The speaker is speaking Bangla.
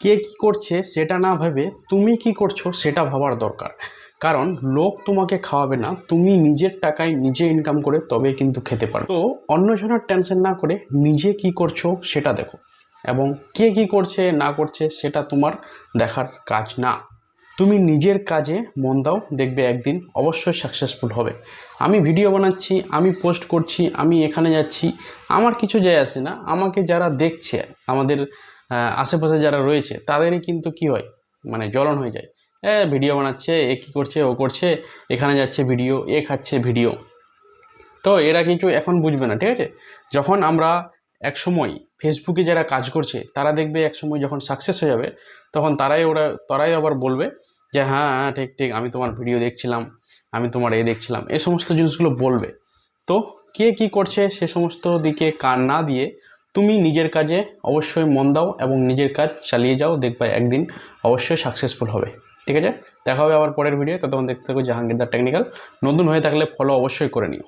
কে কী করছে সেটা না ভেবে তুমি কি করছো সেটা ভাবার দরকার। কারণ লোক তোমাকে খাওয়াবে না, তুমি নিজের টাকায় নিজে ইনকাম করে তবে কিন্তু খেতে পারো। তো অন্যজনের টেনশন না করে নিজে কি করছো সেটা দেখো, এবং কে কি করছে না করছে সেটা তোমার দেখার কাজ না। তুমি নিজের কাজে মন দাও, দেখবে একদিন অবশ্যই সাকসেসফুল হবে। আমি ভিডিও বানাচ্ছি, আমি পোস্ট করছি, আমি এখানে যাচ্ছি, আমার কিছু যায় আসে না। আমাকে যারা দেখছে, আমাদের আশেপাশে যারা রয়েছে তাদেরই কিন্তু কি হয়, মানে জ্বলন হয়ে যায়। ভিডিও বানাচ্ছে, এ কী করছে, ও করছে, এখানে যাচ্ছে ভিডিও, এ খাচ্ছে ভিডিও। তো এরা কিছু এখন বুঝবে না, ঠিক আছে। যখন আমরা একসময় ফেসবুকে যারা কাজ করছে তারা দেখবে একসময় যখন সাকসেস হয়ে যাবে, তখন তারাই আবার বলবে যে হ্যাঁ হ্যাঁ ঠিক ঠিক, আমি তোমার ভিডিও দেখছিলাম, আমি তোমার দেখছিলাম, এই সমস্ত জিনিসগুলো বলবে। তো কে কি করছে সে সমস্ত দিকে কান না দিয়ে তুমি নিজের কাজে অবশ্যই মন দাও এবং নিজের কাজ চালিয়ে যাও, দেখবে একদিন অবশ্যই সাকসেসফুল হবে। ঠিক আছে, দেখা হবে আবার পরের ভিডিও। ততক্ষণ দেখতে থাকো জাহাঙ্গীর দা টেকনিক্যাল। নতুন হয়ে থাকলে ফলো অবশ্যই করে নিও।